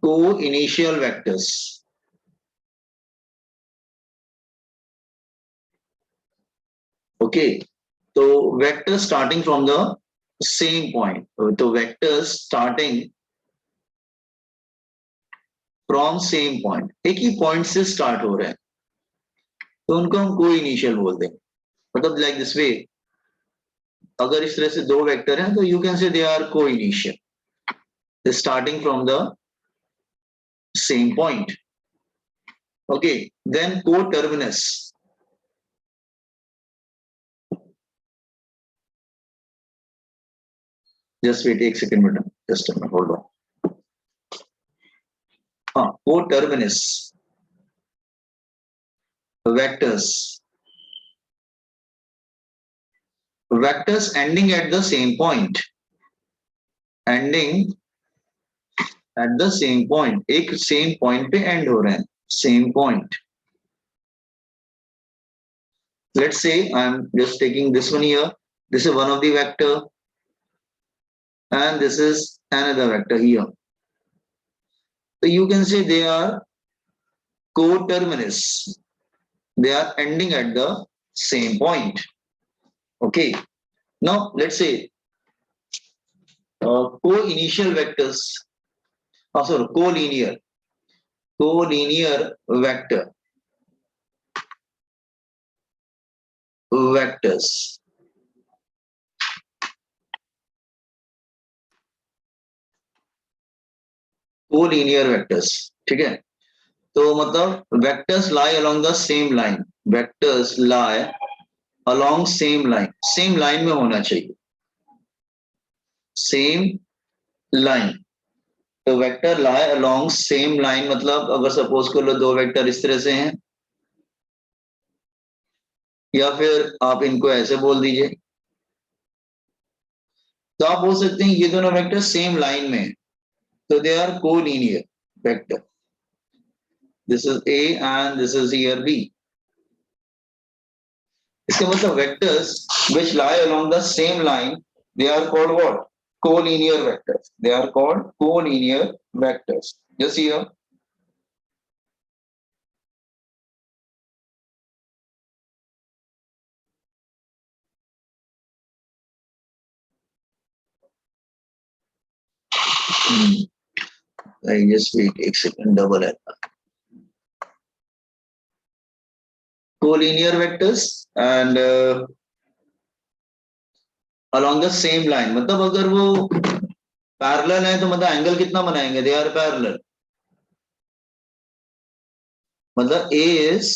co-initial vectors. Okay, so vectors starting from the same point. So vectors starting from same point, एक ही point से start हो रहे हैं, तो उनको हम co-initial बोलते हैं. मतलब like this way, अगर इस तरह से दो वेक्टर हैं तो you can say they are co-initial. They're starting from the same point. Okay, then co-terminus. Just wait a second, madam. Just a minute, hold on. Co-terminus vectors. Vectors ending at the same point. Ending at the same point. एक same point पे end हो रहे हैं. Same point. Let's say I'm just taking this one here. This is one of the vector, and this is another vector here. So you can say they are coterminous. They are ending at the same point. Okay. Now let's say co-initial vectors. Sorry, collinear vector vectors. Collinear vectors. ठीक है, तो मतलब vectors lie along the same line. Vectors lie along same line. Same line में होना चाहिए. Same line. तो vector lie along same line मतलब अगर सपोज कर लो दो वेक्टर इस तरह से हैं, या फिर आप इनको ऐसे बोल दीजिए, तो आप बोल सकते हैं ये दोनों वेक्टर सेम लाइन में हैं, तो they are collinear vector. This is A and this is here B. इसका मतलब vectors which lie along the same line, they are called what? Collinear vectors. They are called collinear vectors. Just here. I just wait एक second, double है. Collinear vectors and along the same line. मतलब अगर वो parallel है तो मतलब angle कितना बनाएंगे? They are parallel. मतलब A is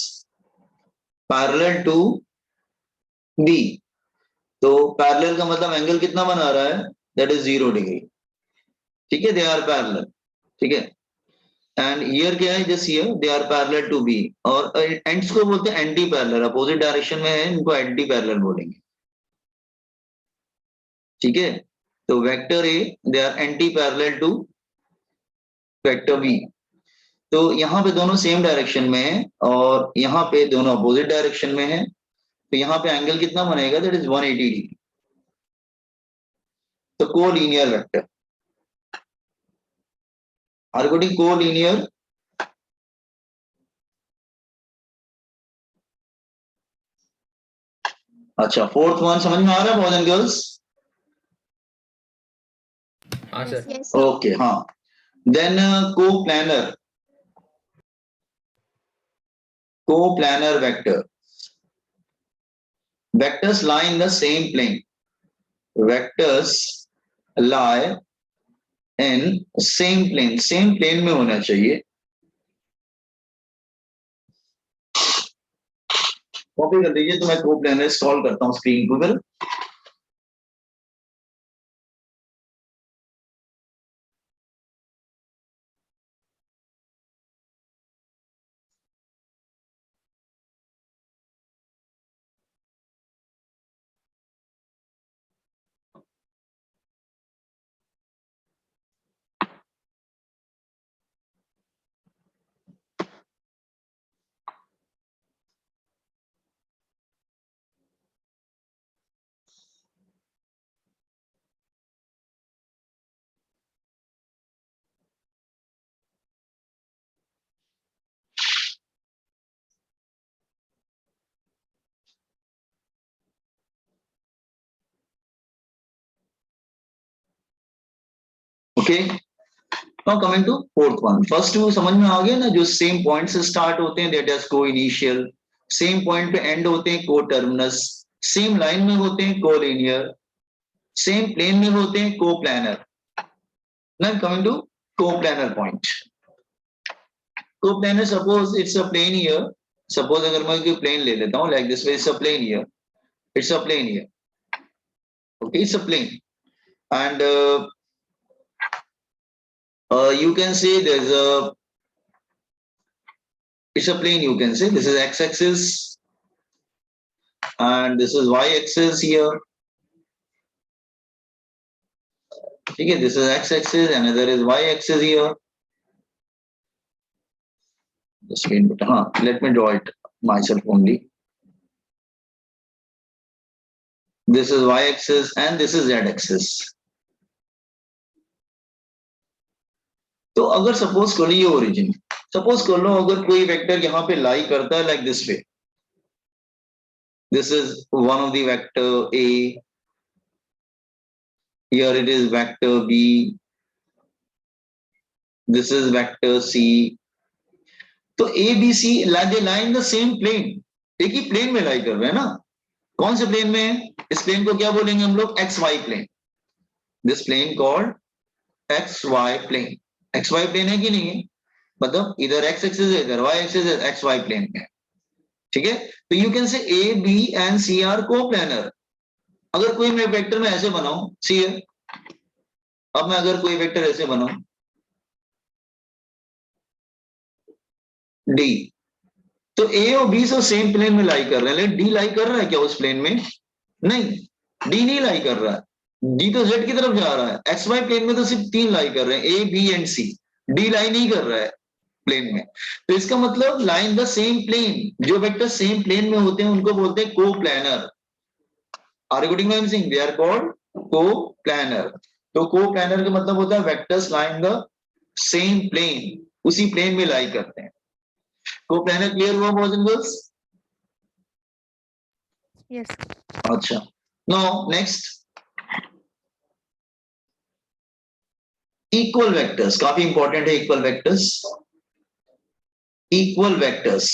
parallel to B. तो पैरेलल का मतलब एंगल कितना बना रहा है? That is 0 degree. ठीक है, दे आर पैरेलल. ठीक है, एंड ईयर क्या है? Just here they are parallel to B. और एंड्स को बोलते हैं एंटी पैरेलल. अपोजिट डायरेक्शन में है, इनको एंटी पैरेलल बोलेंगे. ठीक है, तो vector A they are anti parallel to vector B. तो यहाँ पे दोनों सेम डायरेक्शन में है और यहाँ पे दोनों अपोजिट डायरेक्शन में है, तो यहाँ पे एंगल कितना बनेगा? That is 180 degree. तो collinear vector. Are getting collinear. अच्छा, फोर्थ वन समझ में आ रहा है बॉयज एंड गर्ल्स? हाँ सर. ओके, हाँ. Then coplanar. Coplanar vector. Vectors lie in the same plane. Vectors lie in same plane. Same plane में होना चाहिए. कॉपी कर दीजिए तो मैं कोप्लानर सॉल्व करता हूँ स्क्रीन को फिर. Okay, now coming to fourth one. First वो समझ में आ गया ना, जो सेम पॉइंट से स्टार्ट होते हैं दैट इज को इनिशियल, सेम पॉइंट पे एंड होते हैं को टर्मिनस, सेम लाइन में होते हैं को लीनियर, सेम प्लेन में होते हैं coplanar. Now coming to coplanar point. Coplanar suppose it's a plane here, suppose अगर मैं कोई प्लेन ले लेता हूं like this way, it's a plane here, it's a plane here, okay, it's a plane, and you can say there's a, it's a plane, you can say this is x-axis and this is y-axis here. Okay, this is x-axis, another is y-axis here. Just wait, let me draw it myself only. This is y-axis and this is z-axis. तो अगर suppose कर लो ये origin, suppose कर लो अगर कोई vector यहाँ पे लाई करता है like this way, this is one of the vector a, here it is vector b, this is vector c, तो A B C they lie in the same plane, एक ही प्लेन में लाई कर रहे हैं ना। कौन से प्लेन में? इस प्लेन को क्या बोलेंगे हम लोग? X Y plane. This plane called X Y plane. X Y plane है कि नहीं है? मतलब इधर एक्स एक्सिस है, इधर वाई एक्सिस है, एक्स वाई प्लेन में। ठीक है, तो you can say A B and C are coplanar. अगर कोई मैं वेक्टर में ऐसे बनाऊं, सी है, अब मैं अगर कोई वेक्टर ऐसे बनाऊं डी, तो ए और बी से सेम प्लेन में लाई कर रहे हैं, लेकिन डी लाई कर रहा है क्या उस प्लेन में? नहीं, डी नहीं लाई कर रहा है, डी तो जेड की तरफ जा रहा है। एक्स वाई प्लेन में तो सिर्फ तीन लाई कर रहे हैं, A B and C, D lie नहीं कर रहा है प्लेन में। तो इसका मतलब लाइन द सेम प्लेन, जो वेक्टर सेम प्लेन में होते हैं उनको बोलते हैं coplanar. Are you getting what I am saying? They are called coplanar. तो को प्लानर का मतलब होता है vectors lie in the same plane, उसी प्लेन में लाई करते हैं। को प्लानर क्लियर हुआ बॉयज एंड गर्ल्स? Yes. अच्छा, नाउ नेक्स्ट इक्वल वेक्टर्स, काफी इंपॉर्टेंट है equal vectors. Equal vectors,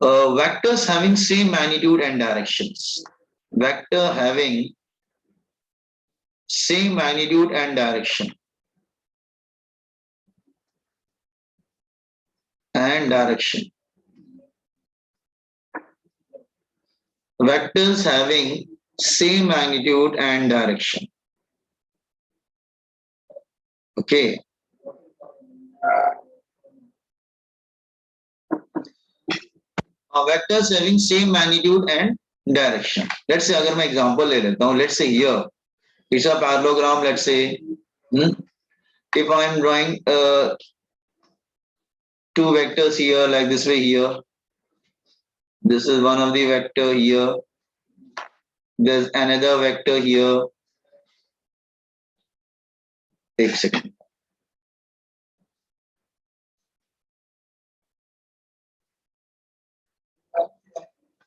vectors having same magnitude and directions, vector having same magnitude and direction vectors having same magnitude and direction. Okay, vectors having same magnitude and direction. Let's say अगर मैं example ले लेता हूँ, let's say here it's a parallelogram, let's say if I am drawing two vectors here like this way, here this is one of the vector, here there's another vector here, एक second,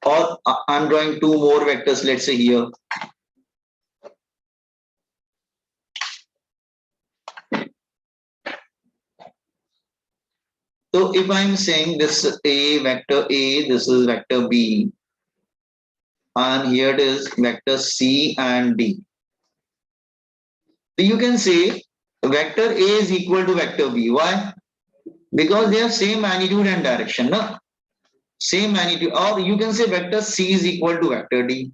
or I'm drawing two more vectors, let's say here. So if I'm saying this A, vector A, this is vector B, and here it is vector C and D. So you can say vector A is equal to vector B. Why? Because they have same magnitude and direction, no? Same magnitude. Or you can say vector C is equal to vector D.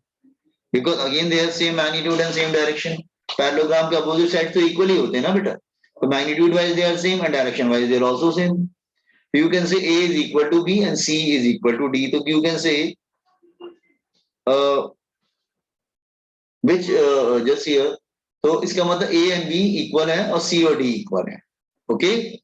Because again they have same magnitude and same direction. Parallelogram के opposite sides तो equal ही होते हैं ना बेटा. So magnitude wise they are same and direction wise they are also same. You can say A is equal to B and C is equal to D. So you can say which just here. तो इसका मतलब A and B equal है और C और D equal है. Okay,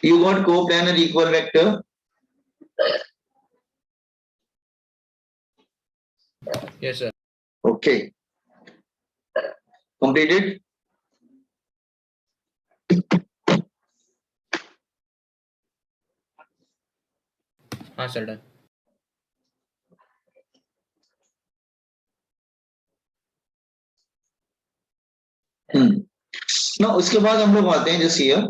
You got coplanar equal vector? Yes, sir. Okay. Completed? Sir, done. Now उसके बाद हम लोग आते हैं जैसे here.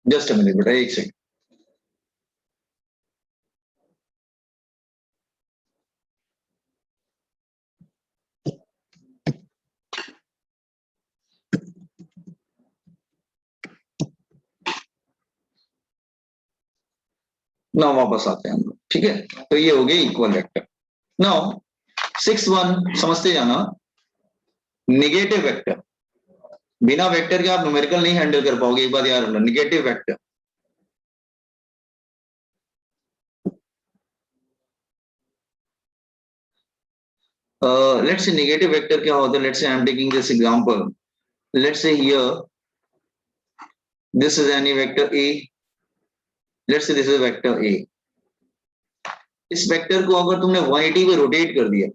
Just a minute बेटा, एक सेकंड. नाउ वापस आते हैं हम लोग, ठीक है. तो ये हो गया इक्वल वेक्टर. नाउ 6-1 समझते जाना. नेगेटिव वेक्टर, बिना वेक्टर के आप न्यूमेरिकल नहीं हैंडल कर पाओगे. एक बात याद रखना, negative vector. Let's say negative vector क्या होता है? Let's say I'm taking this example. Let's say here this is any vector A. Let's say this is vector A. इस वेक्टर को अगर तुमने 180 पे रोटेट कर दिया,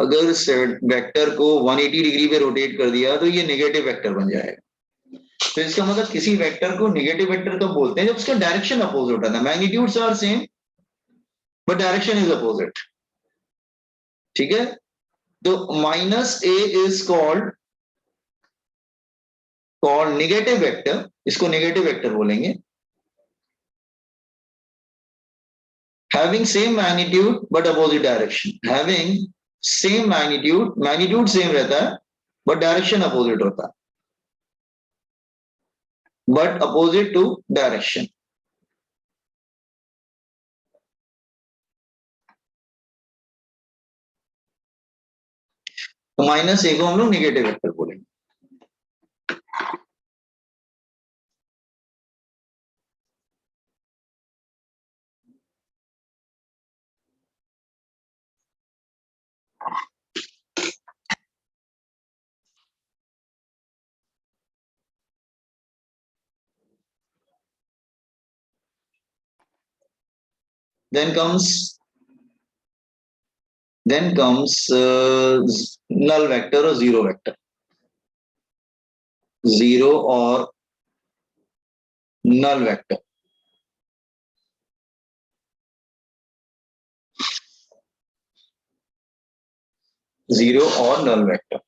अगर इस वेक्टर को 180 डिग्री पे रोटेट कर दिया तो ये नेगेटिव वेक्टर बन जाएगा. तो इसका मतलब किसी वेक्टर को नेगेटिव वेक्टर कब बोलते हैं? जब उसका डायरेक्शन अपोजिट होता है. Magnitudes are same but direction is opposite. ठीक है. तो minus A is called negative vector. इसको नेगेटिव वेक्टर बोलेंगे. Having same magnitude but opposite direction. Having same magnitude same रहता है but direction opposite होता है. But opposite to direction. तो माइनस ए को हम लोग नेगेटिव वेक्टर बोलेंगे. Then comes null vector or zero vector. Zero or null vector. Zero or null vector.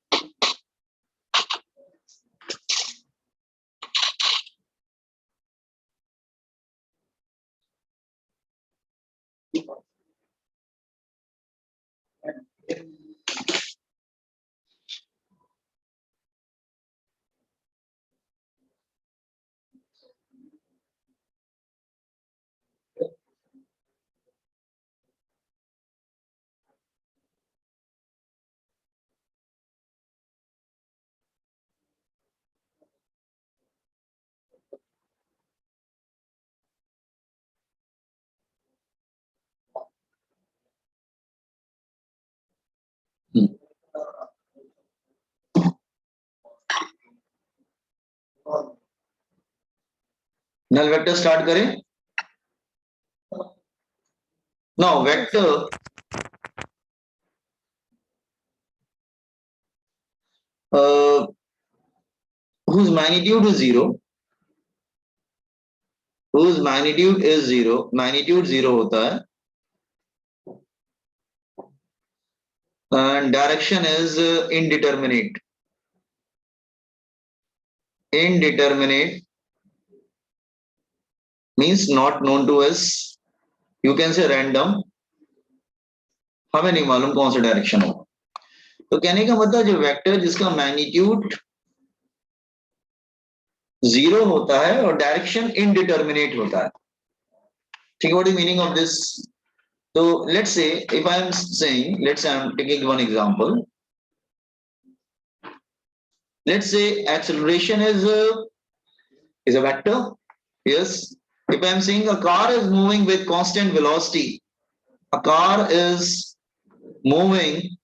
Null vector start करें. Now vector whose magnitude is zero. Whose magnitude is zero. Magnitude zero होता है. And direction is indeterminate. Indeterminate means not known to us. You can say random. हमें नहीं मालूम कौन सा direction होगा. तो कहने का मतलब जो वेक्टर जिसका मैग्नीट्यूड जीरो होता है और डायरेक्शन इनडिटर्मिनेट होता है. ठीक है. What is meaning of this? तो let's say if I am saying, let's say I am taking one example. Let's say acceleration is a vector. Yes. If I am saying a car is moving with constant velocity, a car is moving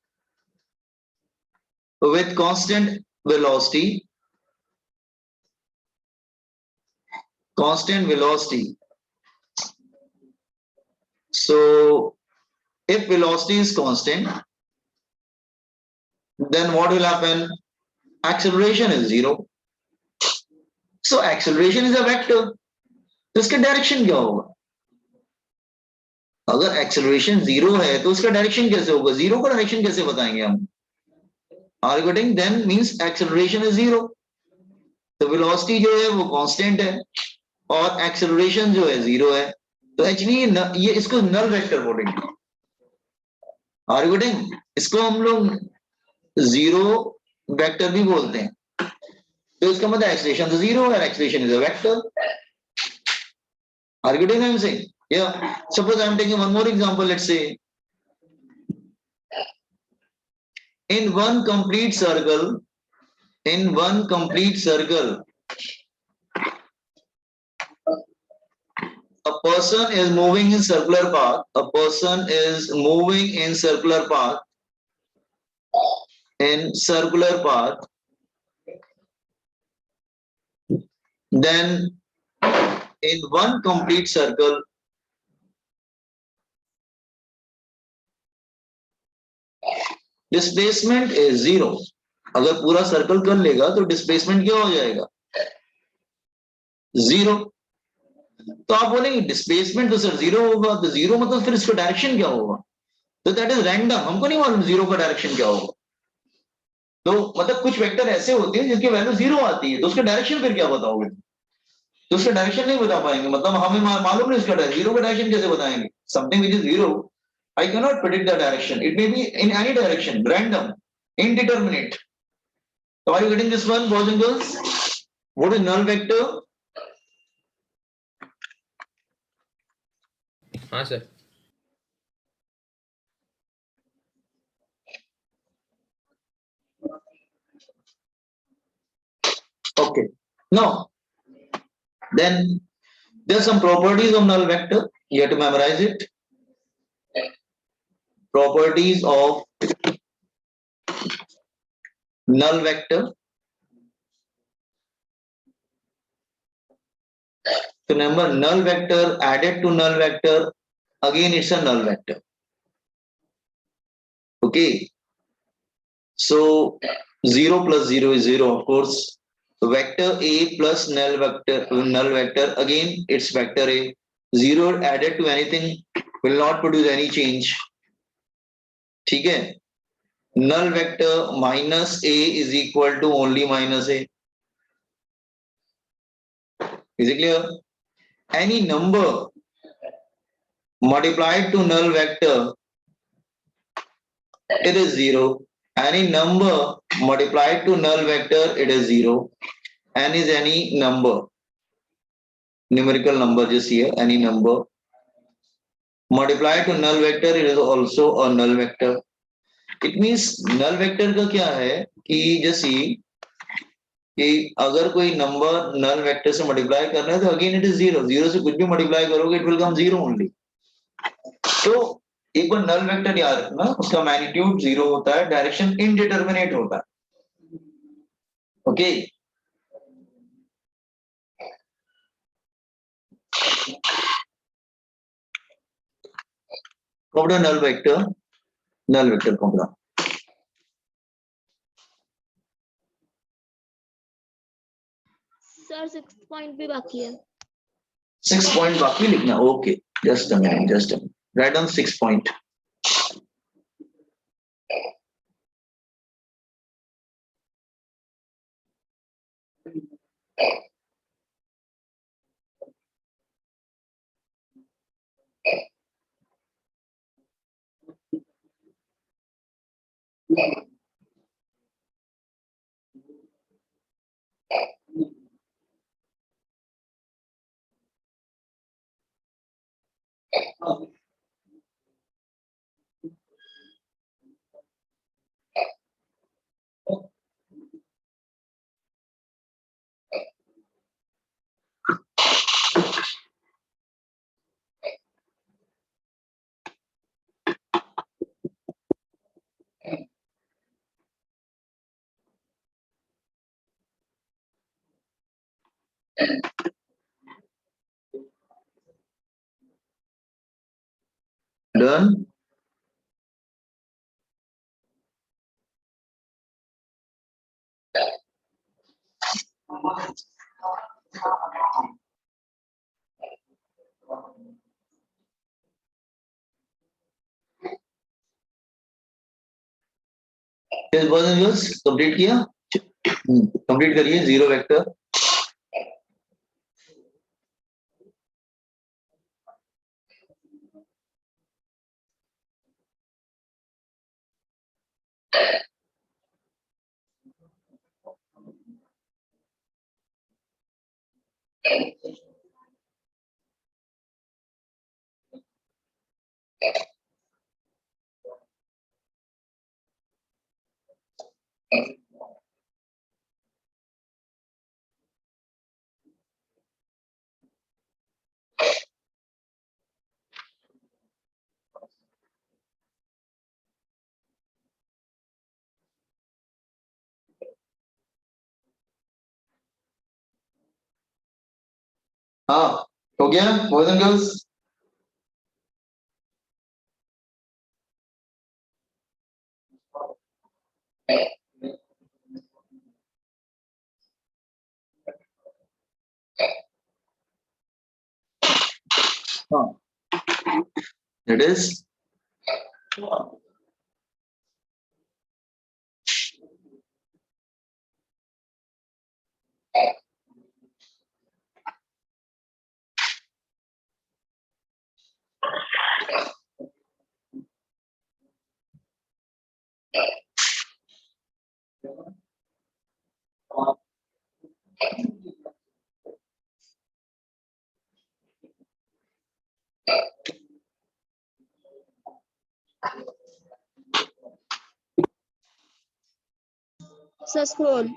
with constant velocity, So if velocity is constant, then what will happen? Acceleration is zero. So acceleration is a vector. तो इसका direction क्या होगा? अगर acceleration zero है तो उसका direction कैसे होगा? जीरो का डायरेक्शन कैसे बताएंगे हम? Are you getting? Then means acceleration is zero. तो वेलोसिटी जो है वो कांस्टेंट है और एक्सेलरेशन जो है जीरो है. तो एक्चुअली ये इसको नल वेक्टर बोलेंगे. Are you getting? इसको हम लोग जीरो वेक्टर भी बोलते हैं. तो इसका मतलब एक्सेलरेशन तो जीरो है, acceleration is a vector. Are you getting what I'm saying? Yeah. Suppose I'm taking one more example. Let's say in one complete circle, a person is moving in circular path. A person is moving in circular path. Then in one complete circle, displacement is zero. अगर पूरा circle कर लेगा तो displacement क्या हो जाएगा? Zero. तो आप बोलेंगे डिस्प्लेसमेंट तो सर जीरो होगा, तो जीरो मतलब फिर इसका डायरेक्शन क्या होगा? तो दैट इज रैंडम. हमको नहीं मालूम जीरो का डायरेक्शन क्या होगा. तो मतलब कुछ वेक्टर ऐसे होते हैं जिनकी वैल्यू जीरो आती है, तो उसका डायरेक्शन फिर क्या बताओगे? तो उसका डायरेक्शन नहीं बता पाएंगे. मतलब हमें मालूम नहीं उसका जीरो का डायरेक्शन कैसे बताएंगे? Something which is zero, I cannot predict the direction. It may be in any direction, random, indeterminate. So are you getting this one, boys and girls? What is null vector? हाँ sir. Okay. Now, then there are some properties of null vector. You have to memorize it. Properties of null vector. So remember, null vector added to null vector, again it's a null vector. Okay. So 0 plus 0 is 0, of course. Vector A plus null vector, again it's vector A. 0 added to anything will not produce any change. ठीक है? Null vector minus A is equal to only minus A. Is it clear? Any number multiplied to null vector, it is 0. Any number multiplied to null vector, it is 0. N is any number, numerical number just here, any number multiplied to null vector, it is also a null vector. It means null vector का क्या है कि जैसे कि अगर कोई number null vector से multiply करना है तो again it is zero. Zero से कुछ भी मल्टीप्लाई करोगे it will come zero only. तो एक बार नल वेक्टर याद रखना, उसका मैग्नीट्यूड जीरो होता है, डायरेक्शन इनडिटरमिनेट होता है. ओके. कौन नल वेक्टर कौन? सर 6 पॉइंट भी बाकी है. 6 पॉइंट बाकी लिखना. Okay, just a minute, write down 6 point. Done. Yes, boys and girls, complete किया? कंप्लीट करिए जीरो वेक्टर. हाँ, हो गया boys and girls? हाँ, it is. Sir, scroll.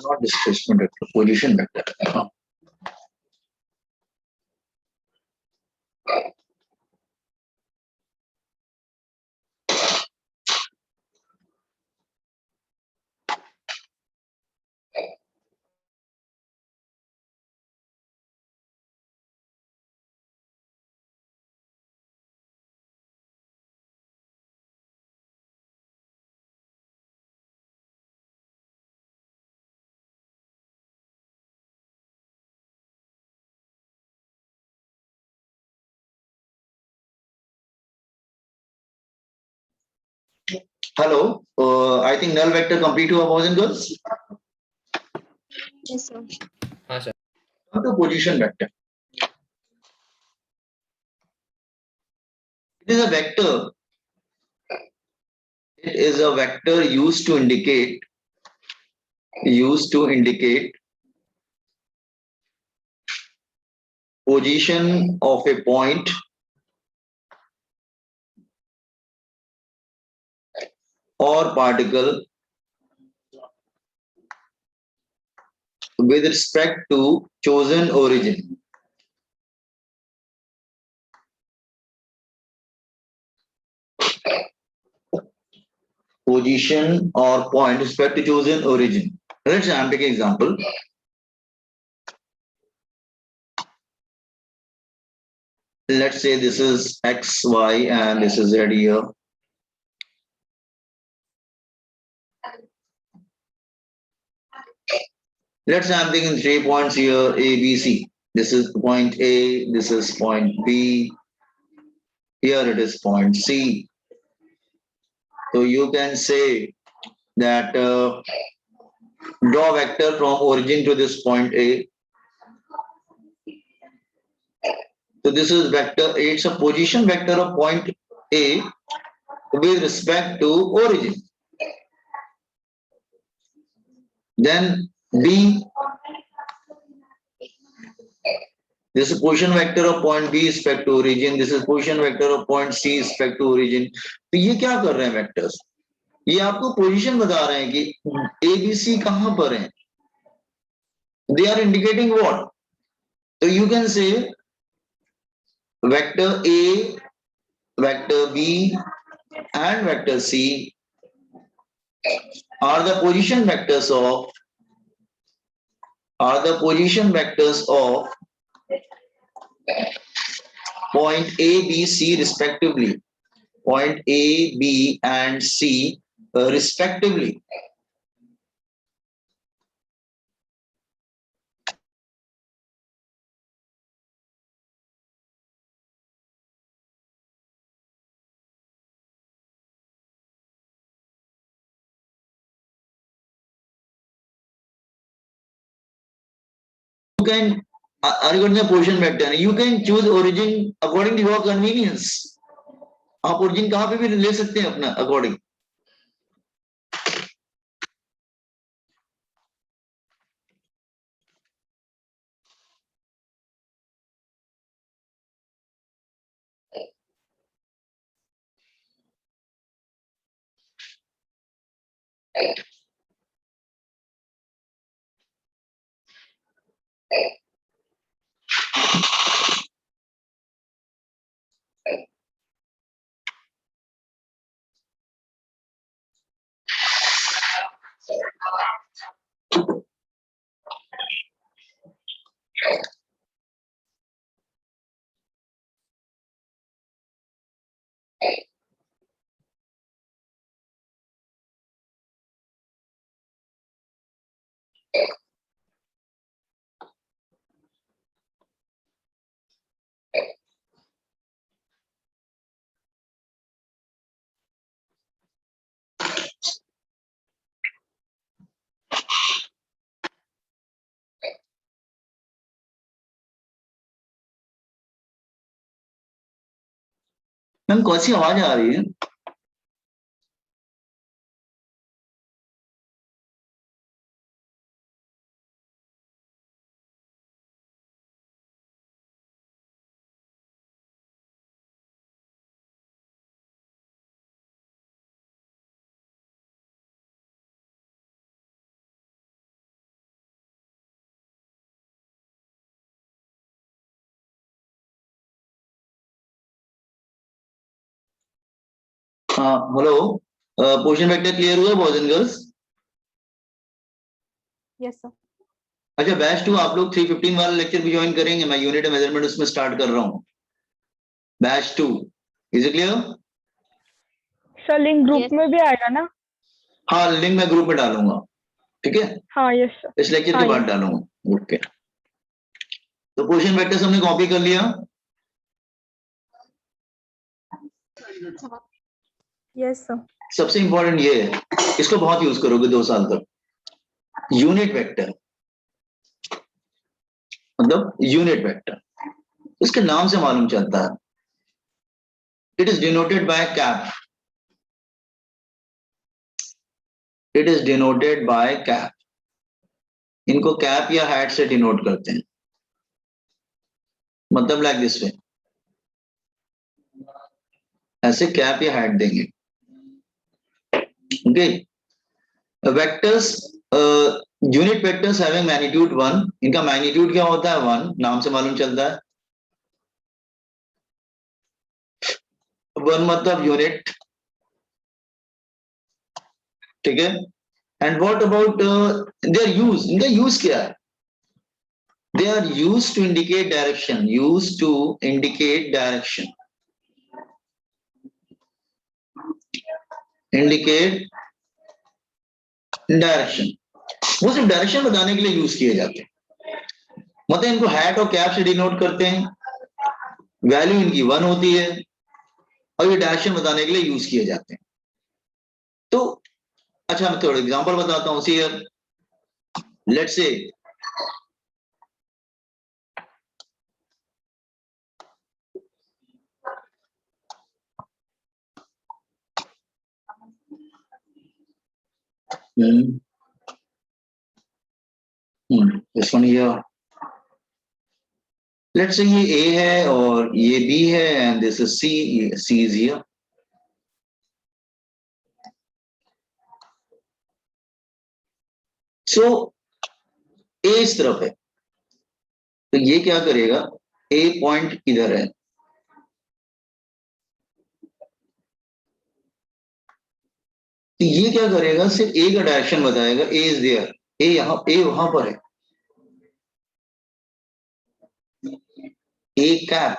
Not displacement vector, position vector. Hello, I think null vector complete हुआ boys and girls. Yes, sir. हाँ sir. Not the position vector. It is a vector. It is a vector used to indicate position of a point or particle with respect to chosen origin. Position or point with respect to chosen origin. Let's say I'm taking example. Let's say this is X, Y, and this is Z here. Let's say I'm taking 3 points here, A, B, C. This is point A, this is point B, here it is point C. So you can say that draw vector from origin to this point A. So this is vector A, it's a position vector of point A with respect to origin. Then B, this is position vector of point B respect to origin. This is position vector of point C respect to origin. तो ये क्या कर रहे हैं vectors? ये आपको position बता रहे हैं कि A, B, C कहां पर हैं. They are indicating what? So you can say vector A, vector B, and vector C are the position vectors of point A, B, C respectively. Point A, B, and C respectively. You can regarding the position vector, you can choose origin according to your convenience. आप origin कहाँ पे भी ले सकते हैं अपना according. Ma'am कौन सी आवाज आ रही है? हाँ हेलो, पोजीशन वेक्टर क्लियर हुआ boys and girls? Yes sir. अच्छा बैच 2 आप लोग 315 वाला लेक्चर भी ज्वाइन करेंगे. मैं यूनिट मेजरमेंट उसमें स्टार्ट कर रहा हूँ. Batch 2 is it clear? Sir link group Yes. में भी आएगा ना? हाँ लिंक मैं ग्रुप में डालूंगा. ठीक है, हाँ यस सर. इस लेक्चर हाँ, के बाद डालूंगा. ओके, तो पोजीशन वेक्टर्स हमने कॉपी कर लिया. Yes sir. सबसे इंपॉर्टेंट ये है, इसको बहुत यूज करोगे 2 साल तक. यूनिट वेक्टर मतलब यूनिट वेक्टर इसके नाम से मालूम चलता है. It is denoted by cap. It is denoted by cap. इनको कैप या हैट से डिनोट करते हैं. मतलब लाइक दिस वे, ऐसे कैप या हैट देंगे. Okay, vectors unit vectors having magnitude 1. इनका मैग्नीट्यूड क्या होता है? 1. नाम से मालूम चलता है. 1 मतलब यूनिट. ठीक है. And what about their use? इनका यूज क्या है? They are used to indicate direction. Used to indicate direction. Indicate direction. वो सिर्फ डायरेक्शन बताने के लिए यूज किए जाते हैं. मतलब इनको हैट और कैप से डिनोट करते हैं, वैल्यू इनकी 1 होती है और ये डायरेक्शन बताने के लिए यूज किए जाते हैं। तो अच्छा मैं थोड़ा एग्जांपल बताता हूं। See let's say this one here, let's say ये A है और ये B है and this is C, C is here. So A इस तरफ है, तो ये क्या करेगा, A पॉइंट इधर है, तो ये क्या करेगा, सिर्फ A का डायरेक्शन बताएगा, A इज देयर, A वहां पर है, A cap,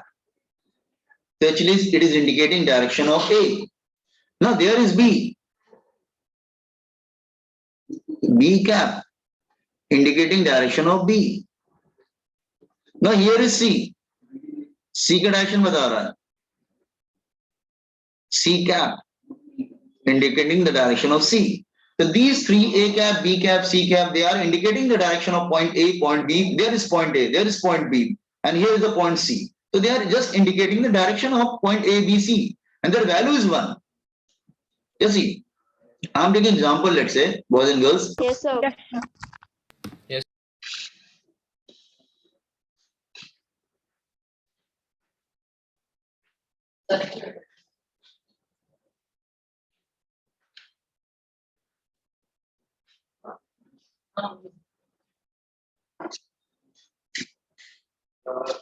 so actually it is indicating direction of A. Now there is B cap indicating direction of B. Now here is C का डायरेक्शन बता रहा है, C cap indicating the direction of C. So these three, A cap, B cap, C cap, they are indicating the direction of point A, point B. There is point A, there is point B, and here is the point C. So they are just indicating the direction of point A, B, C, and their value is 1. You see, I'm taking example, let's say, boys and girls. Yes, sir. Yes, sir. Yes.